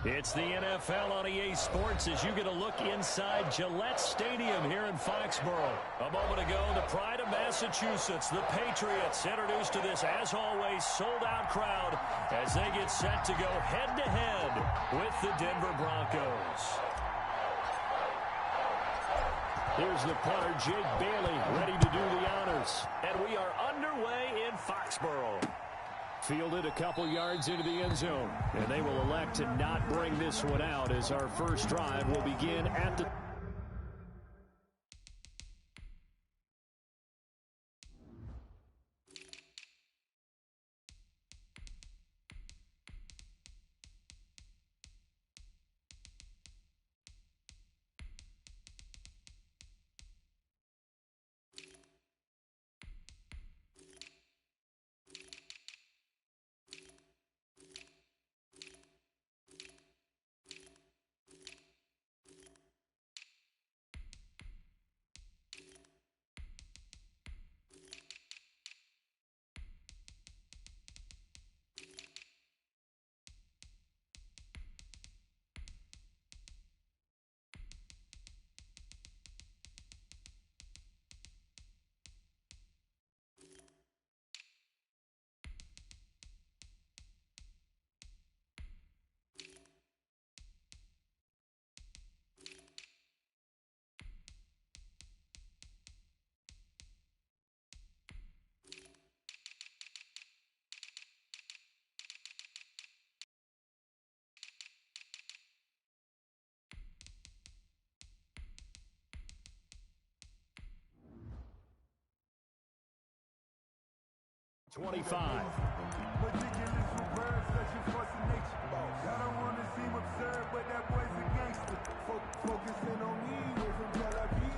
It's the NFL on EA Sports as you get a look inside Gillette Stadium here in Foxborough. A moment ago, the pride of Massachusetts, the Patriots, introduced to this, as always, sold-out crowd as they get set to go head-to-head with the Denver Broncos. Here's the punter, Jake Bailey, ready to do the honors. And we are underway in Foxborough. Fielded a couple yards into the end zone. And they will elect to not bring this one out as our first drive will begin at the... '25. Focusing on me, from Tel Aviv.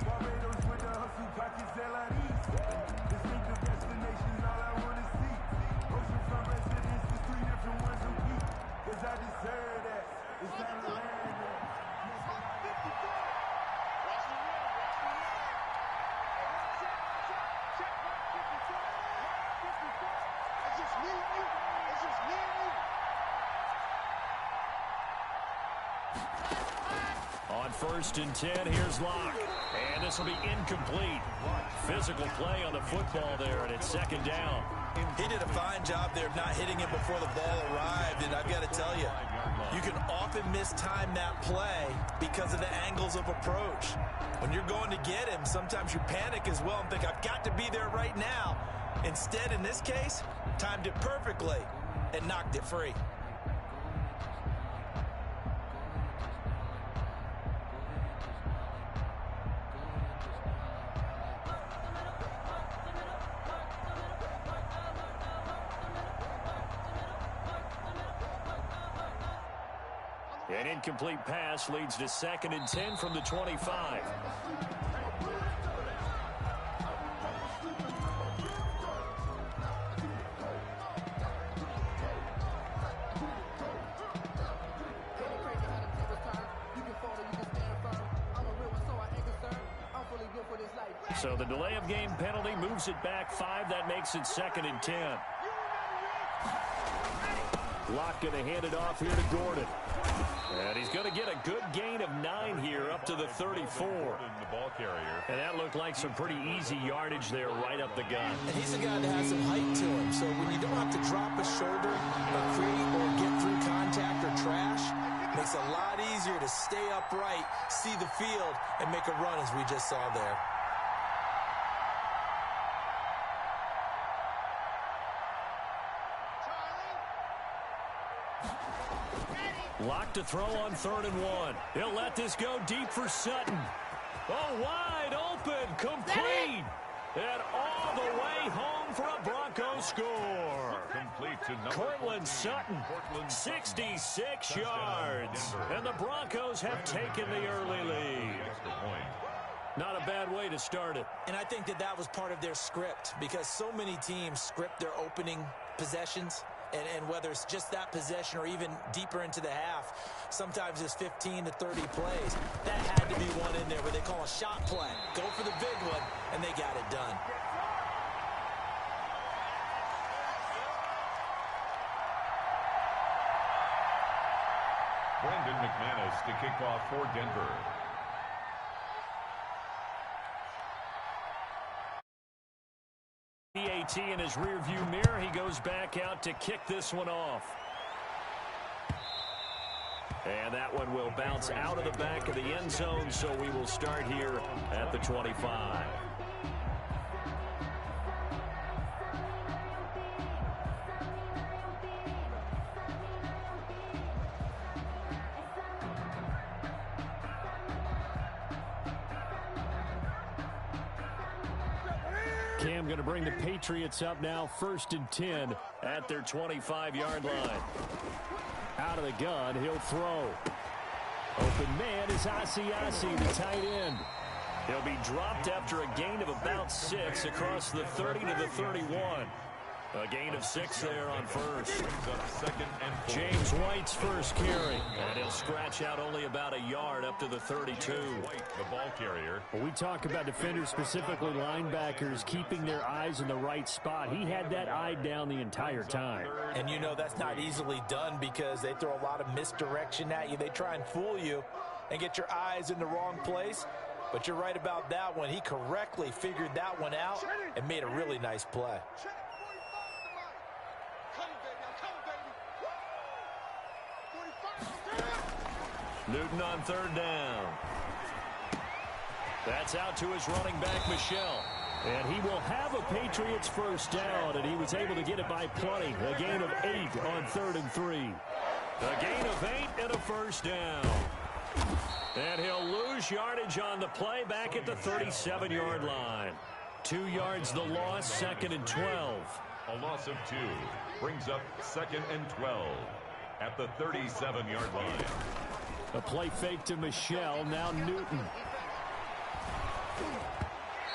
Barbados with the hustle, pockets Zelaris. Distinctive destinations, all I want to see. Oceanfront residence, there's 3 different ones a week. Cause I deserve that. It's time to land that. On 1st and 10, here's Locke. And this will be incomplete. Physical play on the football there, and it's 2nd down. He did a fine job there of not hitting it before the ball arrived, and I've got to tell you, you can often mistime that play because of the angles of approach. When you're going to get him, sometimes you panic as well and think, I've got to be there right now. Instead, in this case, timed it perfectly and knocked it free. An incomplete pass leads to 2nd and 10 from the 25. So the delay of game penalty moves it back 5. That makes it 2nd and 10. Locke going to hand it off here to Gordon. And he's going to get a good gain of 9 here up to the 34. And that looked like some pretty easy yardage there right up the gut. And he's a guy that has some height to him. So when you don't have to drop a shoulder or create or get through contact or trash, makes it a lot easier to stay upright, see the field, and make a run as we just saw there. Locke to throw on 3rd and 1. He'll let this go deep for Sutton. Oh, wide open, complete. And all the way home for a Broncos score. Cortland Sutton, 66 yards. And the Broncos have taken the early lead. Not a bad way to start it. And I think that that was part of their script because so many teams script their opening possessions. And whether it's just that possession or even deeper into the half, sometimes it's 15 to 30 plays. That had to be one in there where they call a shot play. Go for the big one, and they got it done. to kick off for Denver. PAT in his rearview mirror. He goes back out to kick this one off. And that one will bounce out of the back of the end zone, so we will start here at the 25. Cam going to bring the Patriots up now, 1st and 10 at their 25-yard line. Out of the gun, he'll throw. Open man is gmxzi, the tight end. He'll be dropped after a gain of about 6 across the 30 to the 31. A gain of 6 there on first. James White's first carry. And he'll scratch out only about a yard up to the 32. White, the ball carrier. When we talk about defenders, specifically linebackers, keeping their eyes in the right spot, he had that eye down the entire time. And you know that's not easily done because they throw a lot of misdirection at you. They try and fool you and get your eyes in the wrong place. But you're right about that one. He correctly figured that one out and made a really nice play. Newton on 3rd down. That's out to his running back, Michelle. And he will have a Patriots first down, and he was able to get it by plenty. A gain of 8 on 3rd and 3. A gain of 8 and a first down. And he'll lose yardage on the play back at the 37-yard line. 2 yards the loss, 2nd and 12. A loss of 2 brings up 2nd and 12 at the 37-yard line. A play fake to Michelle, now Newton.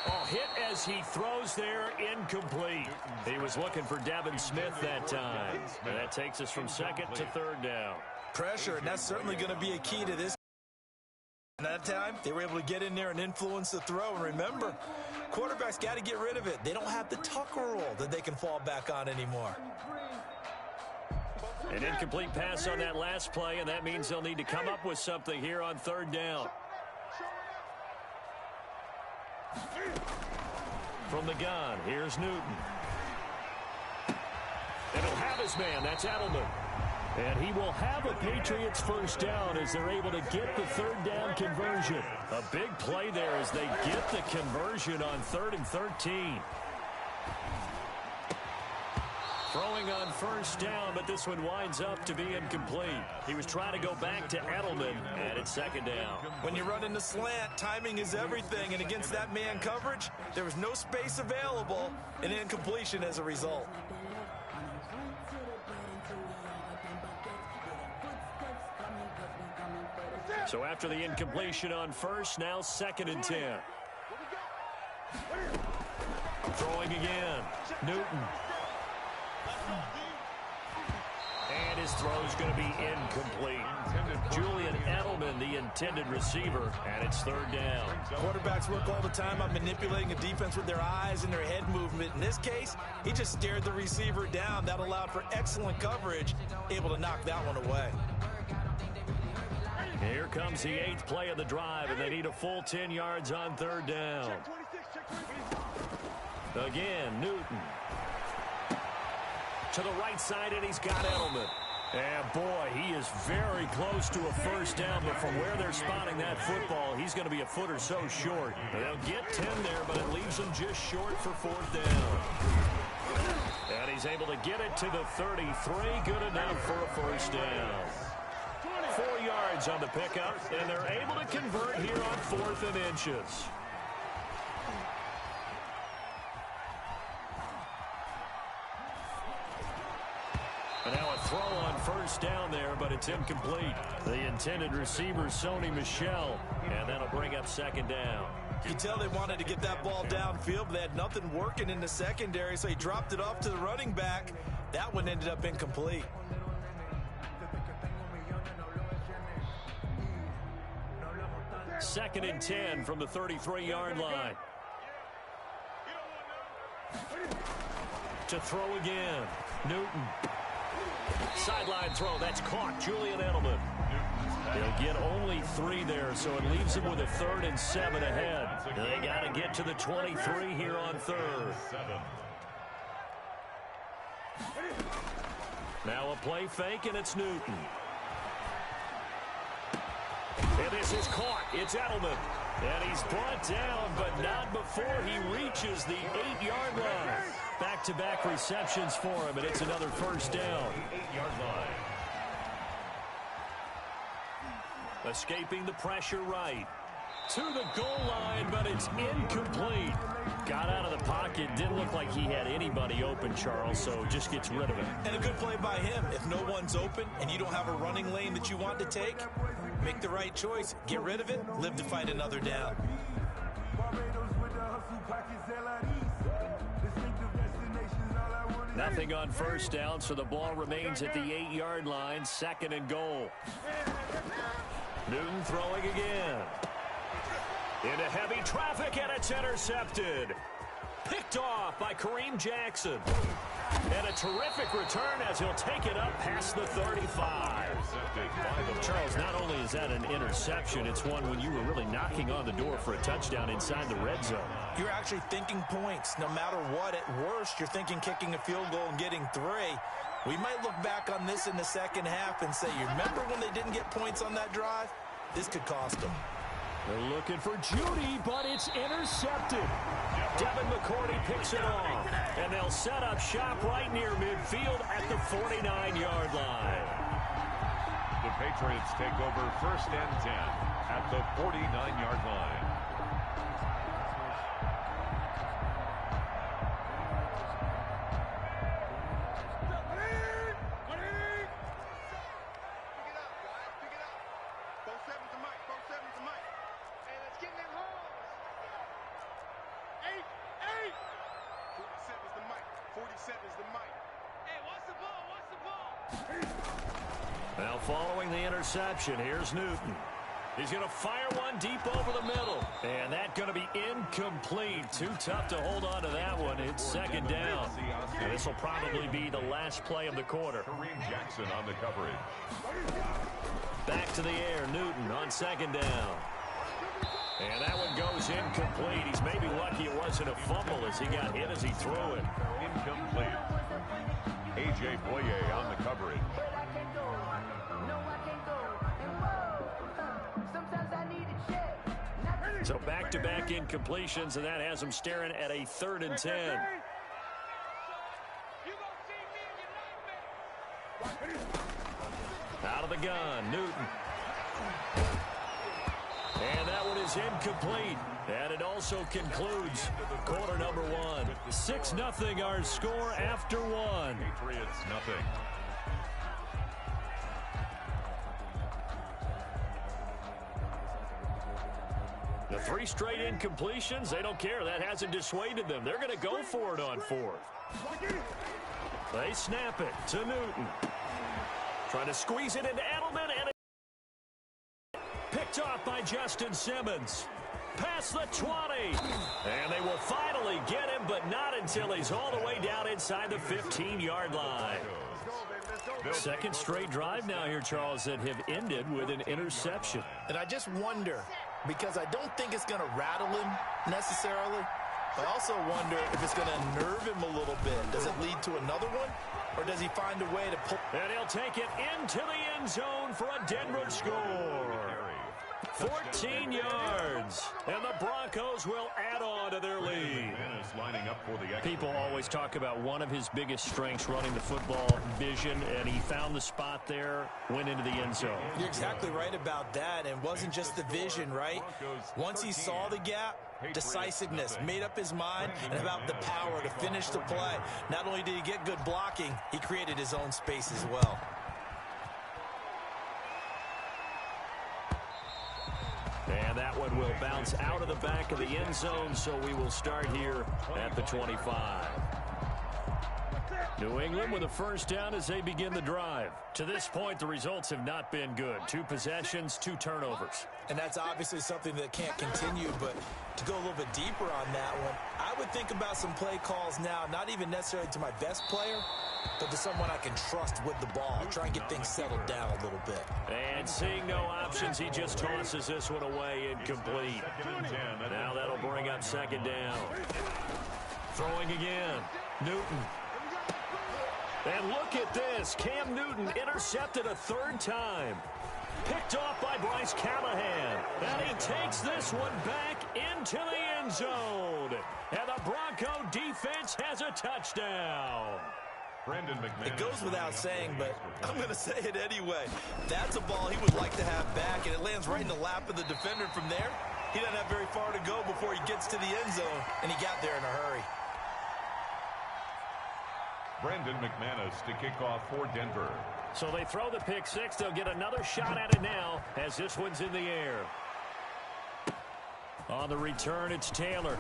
Oh, hit as he throws there, incomplete. He was looking for Devin Smith that time. And that takes us from 2nd to 3rd down. Pressure, and that's certainly going to be a key to this. And that time, they were able to get in there and influence the throw. And remember, quarterbacks got to get rid of it. They don't have the Tucker rule that they can fall back on anymore. An incomplete pass on that last play, and that means they'll need to come up with something here on 3rd down. From the gun, here's Newton. And he'll have his man, that's Edelman. And he will have a Patriots first down as they're able to get the 3rd down conversion. A big play there as they get the conversion on 3rd and 13. Throwing on first down, but this one winds up to be incomplete. He was trying to go back to Edelman, and it's 2nd down. When you run in the slant, timing is everything, and against that man coverage, there was no space available, and incompletion as a result. So after the incompletion on first, now 2nd and 10. Throwing again, Newton. And his throw's going to be incomplete. Julian Edelman, the intended receiver, and it's 3rd down. Quarterbacks work all the time on manipulating a defense with their eyes and their head movement. In this case, he just stared the receiver down. That allowed for excellent coverage, able to knock that one away. Here comes the 8th play of the drive, and they need a full 10 yards on 3rd down. Again, Newton. To the right side, and he's got Edelman. And, boy, he is very close to a first down, but from where they're spotting that football, he's going to be a foot or so short. They'll get 10 there, but it leaves him just short for 4th down. And he's able to get it to the 33. Good enough for a first down. 4 yards on the pickup, and they're able to convert here on 4th and inches. And now a throw on first down there, but it's incomplete. The intended receiver, Sony Michel, and that'll bring up 2nd down. You can tell they wanted to get that ball downfield, but they had nothing working in the secondary, so he dropped it off to the running back. That one ended up incomplete. Second and 10 from the 33-yard line. To throw again, Newton. Sideline throw, that's caught. Julian Edelman. Newton's He'll get only 3 there, so it leaves him with a 3rd and 7 ahead. They got to get to the 23 here on 3rd. Now a play fake, and it's Newton. And this is caught. It's Edelman. And he's brought down, but not before he reaches the 8-yard line. Back-to-back receptions for him, and it's another first down. 8-yard line. Escaping the pressure right. To the goal line, but it's incomplete. Got out of the pocket. Didn't look like he had anybody open, Charles, so just gets rid of it. And a good play by him. If no one's open and you don't have a running lane that you want to take, make the right choice. Get rid of it. Live to find another down. Nothing on first down, so the ball remains at the 8-yard line. 2nd and goal. Newton throwing again. Into heavy traffic, and it's intercepted. Picked off by Kareem Jackson. And a terrific return as he'll take it up past the 35. Charles, not only is that an interception, it's one when you were really knocking on the door for a touchdown inside the red zone. You're actually thinking points. No matter what, at worst, you're thinking kicking a field goal and getting 3. We might look back on this in the second half and say, you remember when they didn't get points on that drive? This could cost them. They're looking for Judy, but it's intercepted. Devin McCourty picks it off, and they'll set up shop right near midfield at the 49-yard line. The Patriots take over 1st and 10 at the 49-yard line. Now following the interception, here's Newton. He's going to fire one deep over the middle. And that's going to be incomplete. Too tough to hold on to that one. It's 2nd down. And this will probably be the last play of the quarter. Kareem Jackson on the coverage. Back to the air, Newton on 2nd down. And that one goes incomplete. He's maybe lucky it wasn't a fumble as he got hit as he threw it. Incomplete. A.J. Boye on the coverage. So back-to-back incompletions, and that has him staring at a 3rd and 10. Out of the gun, Newton. And that one is incomplete. And it also concludes quarter number 1. 6-0 our score after 1. Patriots nothing. The 3 straight incompletions, they don't care. That hasn't dissuaded them. They're going to go for it on 4th. They snap it to Newton. Trying to squeeze it into Edelman, and picked off by Justin Simmons. Past the 20. And they will finally get him, but not until he's all the way down inside the 15-yard line. 2nd straight drive now here, Charles, that have ended with an interception. And I just wonder, because I don't think it's going to rattle him necessarily, I also wonder if it's going to nerve him a little bit. Does it lead to another one, or does he find a way to pull? And he'll take it into the end zone for a Denver score. 14 yards, and the Broncos will add on to their lead. People always talk about one of his biggest strengths, running the football, vision, and he found the spot there, went into the end zone. You're exactly right about that, and wasn't just the vision, right? Once he saw the gap, decisiveness, made up his mind, and about the power to finish the play. Not only did he get good blocking, he created his own space as well. And that one will bounce out of the back of the end zone, so we will start here at the 25. New England with a first down as they begin the drive. To this point, the results have not been good. 2 possessions, 2 turnovers. And that's obviously something that can't continue, but to go a little bit deeper on that one, I would think about some play calls now, not even necessarily to my best player, but to someone I can trust with the ball. Try and get things settled down a little bit. And seeing no options, he just tosses this one away incomplete. Now that'll bring up second down. Throwing again. Newton. And look at this. Cam Newton intercepted a 3rd time. Picked off by Bryce Callahan. And he takes this one back into the end zone. And the Bronco defense has a touchdown. It goes without saying, but I'm going to say it anyway. That's a ball he would like to have back, and it lands right in the lap of the defender from there. He doesn't have very far to go before he gets to the end zone, and he got there in a hurry. Brandon McManus to kick off for Denver. So they throw the pick 6. They'll get another shot at it now as this one's in the air. On the return, it's Taylor.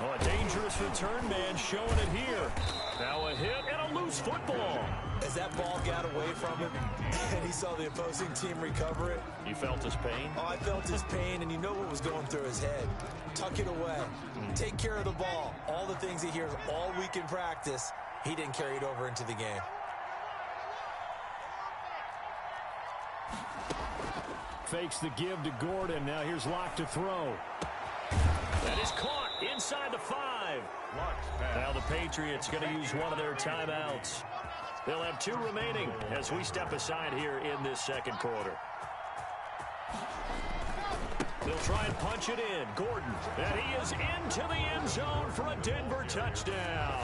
Oh, a dangerous return man showing it here. Now a hit and a loose football. As that ball got away from him and he saw the opposing team recover it. You felt his pain? Oh, I felt his pain, and you know what was going through his head. Tuck it away. Take care of the ball. All the things he hears all week in practice, he didn't carry it over into the game. Fakes the give to Gordon. Now here's Locke to throw. That is caught inside the 5. Now the Patriots going to use one of their timeouts. They'll have 2 remaining as we step aside here in this second quarter. They'll try and punch it in. Gordon. And he is into the end zone for a Denver touchdown.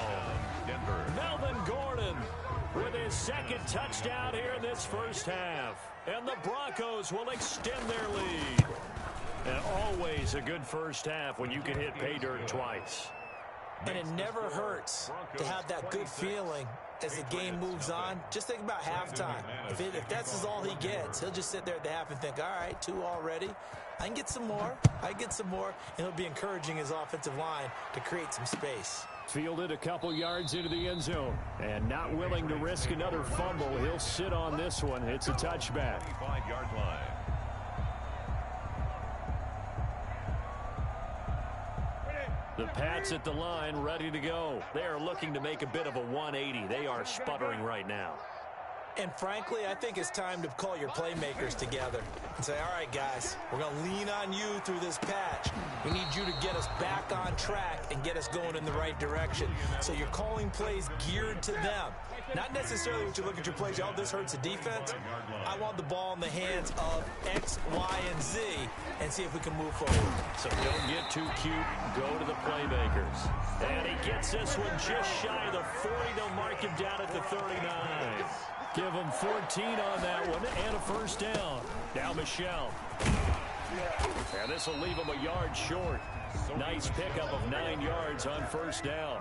Melvin Gordon with his 2nd touchdown here in this first half. And the Broncos will extend their lead. And always a good first half when you can hit pay dirt twice. And it never hurts to have that good feeling as the game moves on. Just think about halftime. If that's all he gets, he'll just sit there at the half and think, all right, 2 already. I can get some more. I can get some more. And he'll be encouraging his offensive line to create some space. Fielded a couple yards into the end zone. And not willing to risk another fumble. He'll sit on this one. It's a touchback. 5-yard line. The Pats at the line, ready to go. They are looking to make a bit of a 180. They are sputtering right now. And frankly, I think it's time to call your playmakers together and say, all right, guys, we're going to lean on you through this patch. We need you to get us back on track and get us going in the right direction. So you're calling plays geared to them. Not necessarily what you look at your plays, oh, this hurts the defense. I want the ball in the hands of X, Y, and Z and see if we can move forward. So don't get too cute. Go to the playmakers. And he gets this one just shy of the 40. They'll mark him down at the 39. Give him 14 on that one and a first down. Now Michelle. And this will leave him a yard short. Nice pickup of 9 yards on first down.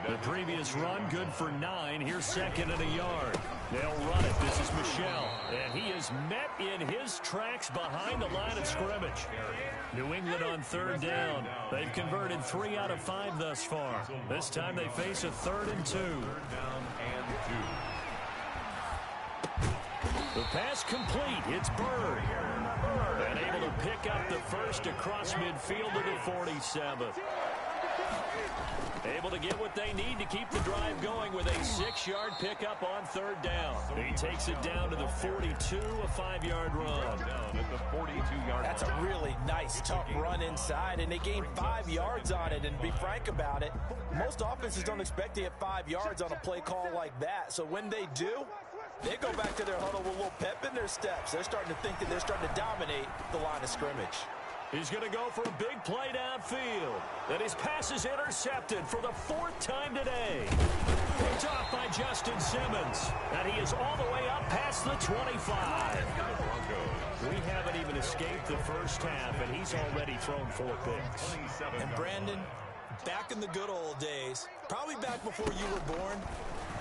The previous run, good for 9. Here's 2nd and a yard. They'll run it. This is Michelle. And he is met in his tracks behind the line of scrimmage. New England on 3rd down. They've converted 3 out of 5 thus far. This time they face a 3rd and 2. The pass complete. It's Bird. And able to pick up the first across midfield to the 47. Able to get what they need to keep the drive going with a 6-yard pickup on 3rd down. He takes it down to the 42, a 5-yard run. That's a really nice, tough run inside, and they gained 5 yards on it. And to be frank about it, most offenses don't expect to hit 5 yards on a play call like that. So when they do, they go back to their huddle with a little pep in their steps. They're starting to think that they're starting to dominate the line of scrimmage. He's going to go for a big play downfield. And his pass is intercepted for the 4th time today. Picked off by Justin Simmons. And he is all the way up past the 25. We haven't even escaped the first half, and he's already thrown 4 picks. And Brandon, back in the good old days, probably back before you were born,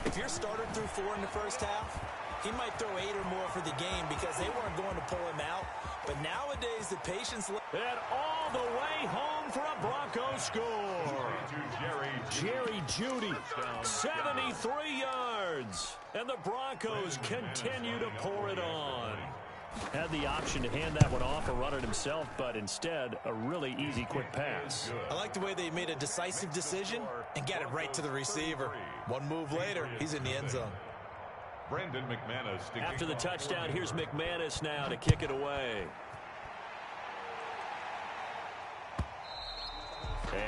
if your starter threw 4 in the first half, he might throw 8 or more for the game because they weren't going to pull him out. But nowadays, the patience... And all the way home for a Broncos score. Jerry Jeudy, 73 yards. And the Broncos continue to pour it on. Had the option to hand that one off or run it himself, but instead, a really easy, quick pass. I like the way they made a decisive decision and got it right to the receiver. One move later, he's in the end zone. Brandon McManus. After the touchdown, here's McManus now to kick it away.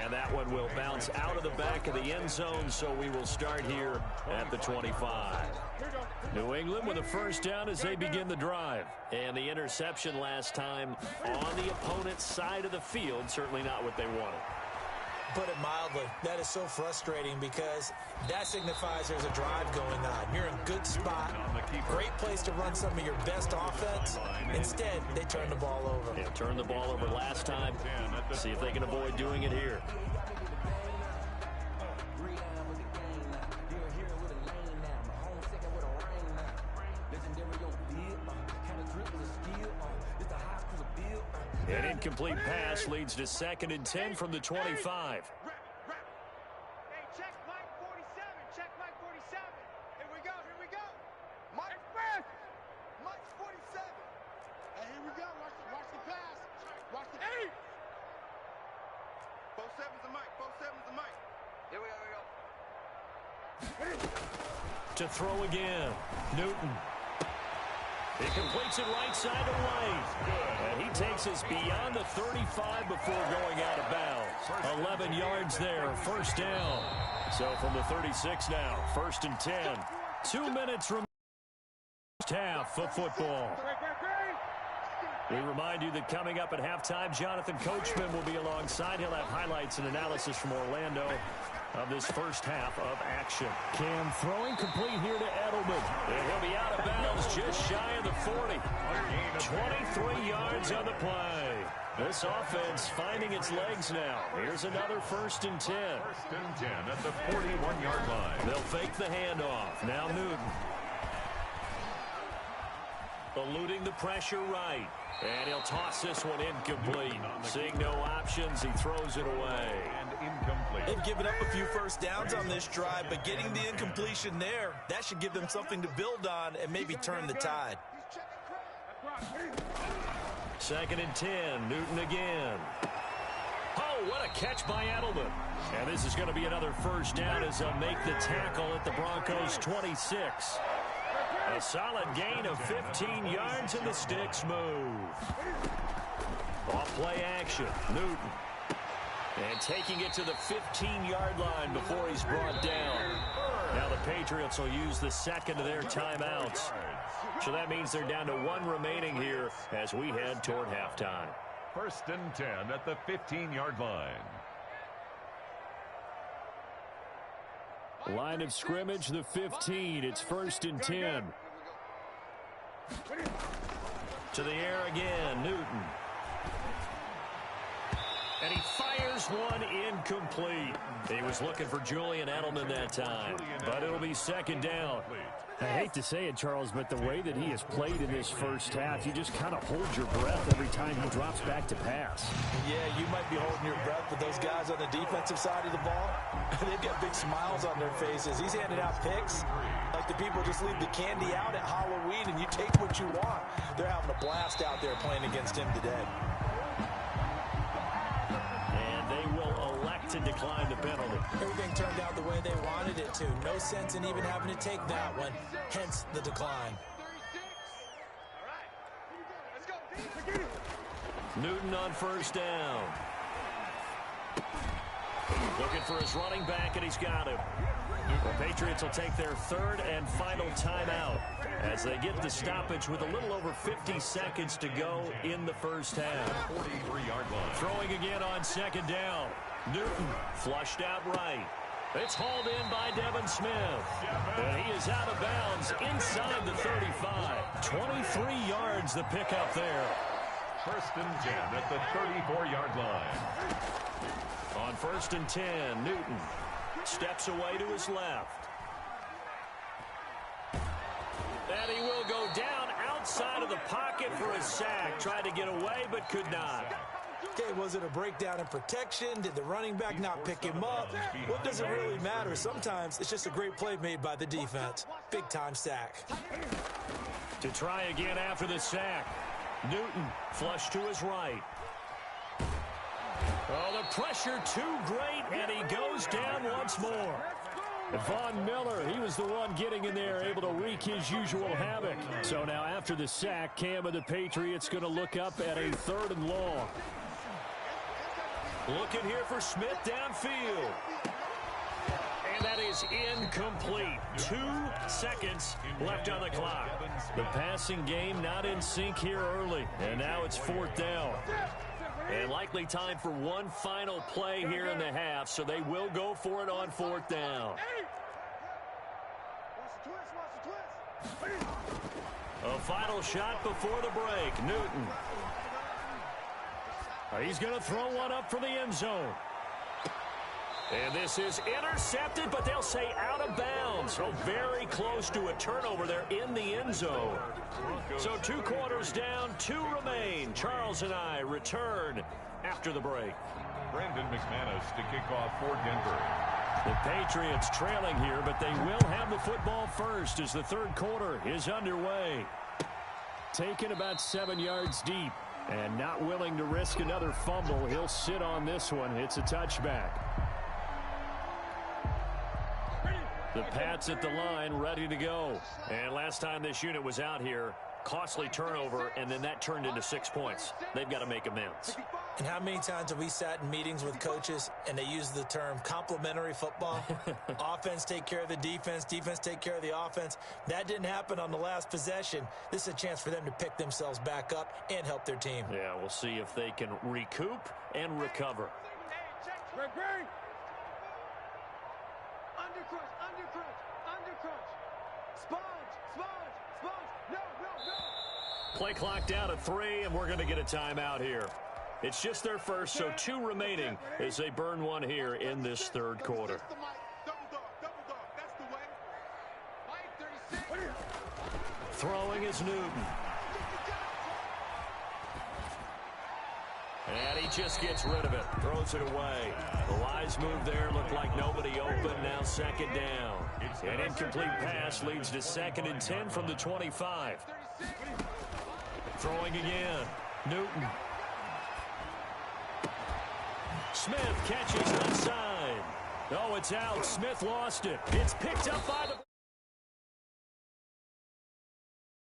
And that one will bounce out of the back of the end zone, so we will start here at the 25. New England with a first down as they begin the drive. And the interception last time on the opponent's side of the field, certainly not what they wanted. Put it mildly, that is so frustrating because that signifies there's a drive going on. You're in a good spot, great place to run some of your best offense. Instead, they turn the ball over. Yeah, turned the ball over last time. See if they can avoid doing it here. An incomplete pass leads to 2nd and 10 from the 25. Hey, check Mike 47. Check Mike 47. Here we go. Here we go. Mike Smith. Mike 47. Hey, here we go. Watch the pass. Watch the eight. 47's a Mike. 47's a Mike. Here we go. Here we go. To throw again. Newton. He completes it right side to right. And he takes us beyond the 35 before going out of bounds. 11 yards there, first down. So from the 36 now, 1st and 10. 2 minutes remaining first half of football. We remind you that coming up at halftime, Jonathan Coachman will be alongside. He'll have highlights and analysis from Orlando of this first half of action. Cam throwing complete here to Edelman. And he'll be out of bounds just shy of the 40. 23 yards on the play. This offense finding its legs now. Here's another 1st and 10. 1st and 10 at the 41-yard line. They'll fake the handoff. Now Newton. Eluding the pressure right. And he'll toss this one incomplete. Seeing no options, he throws it away. And incomplete. They've given up a few first downs on this drive, but getting the incompletion there, that should give them something to build on and maybe turn the tide. 2nd and 10. Newton again. Oh, what a catch by Edelman. And this is going to be another first down as they'll make the tackle at the Broncos' 26. A solid gain of 15 yards and the sticks move. Off play action. Newton. And taking it to the 15-yard line before he's brought down. Now the Patriots will use the 2nd of their timeouts. So that means they're down to 1 remaining here as we head toward halftime. 1st and 10 at the 15-yard line. Line of scrimmage, the 15. It's 1st and 10. To the air again, Newton. And he fires one incomplete. He was looking for Julian Edelman that time, but it'll be 2nd down. I hate to say it, Charles, but the way that he has played in this first half, you just kind of hold your breath every time he drops back to pass. Yeah, you might be holding your breath, but those guys on the defensive side of the ball, they've got big smiles on their faces. He's handing out picks like the people just leave the candy out at Halloween and you take what you want. They're having a blast out there playing against him today. And they will elect to decline the penalty. Everything turned out the way they wanted it to. No sense in even having to take that one, hence the decline. Newton on first down. Looking for his running back, and he's got him. The Patriots will take their 3rd and final timeout as they get the stoppage with a little over 50 seconds to go in the first half. 43-yard line. Throwing again on 2nd down. Newton flushed out right. It's hauled in by Devin Smith. And he is out of bounds inside the 35. 23 yards the pickup there. 1st and 10 at the 34-yard line. On 1st and 10, Newton steps away to his left. And he will go down outside of the pocket for a sack. Tried to get away, but could not. Okay, was it a breakdown in protection? Did the running back not pick him up? What does it really matter? Sometimes it's just a great play made by the defense. Big-time sack. To try again after the sack. Newton flush to his right. Oh, the pressure too great, and he goes down once more. Von Miller, he was the one getting in there, able to wreak his usual havoc. So now after the sack, Cam of the Patriots going to look up at a 3rd and long. Looking here for Smith downfield. And that is incomplete. 2 seconds left on the clock. The passing game not in sync here early. And now it's 4th down. And likely time for one final play here in the half, so they will go for it on 4th down. A final shot before the break. Newton. He's going to throw one up for the end zone. And this is intercepted, but they'll say out of bounds. So very close to a turnover there in the end zone. So 2 quarters down, 2 remain. Charles and I return after the break. Brandon McManus to kick off for Denver. The Patriots trailing here, but they will have the football first as the 3rd quarter is underway. Taken about 7 yards deep and not willing to risk another fumble. He'll sit on this one. It's a touchback. The Pats at the line, ready to go. And last time this unit was out here, costly turnover, and then that turned into 6 points. They've got to make amends. And how many times have we sat in meetings with coaches and they use the term complementary football? Offense take care of the defense, defense take care of the offense. That didn't happen on the last possession. This is a chance for them to pick themselves back up and help their team. Yeah, we'll see if they can recoup and recover. Play clock down to 3, and we're going to get a timeout here. It's just their first, so 2 remaining as they burn one here in this 3rd quarter. Throwing is Newton. And he just gets rid of it, throws it away. The wise move there looked like nobody open, now 2nd down. An incomplete pass leads to 2nd and 10 from the 25. Throwing again, Newton. Smith catches outside. Oh, it's out. Smith lost it. It's picked up by the...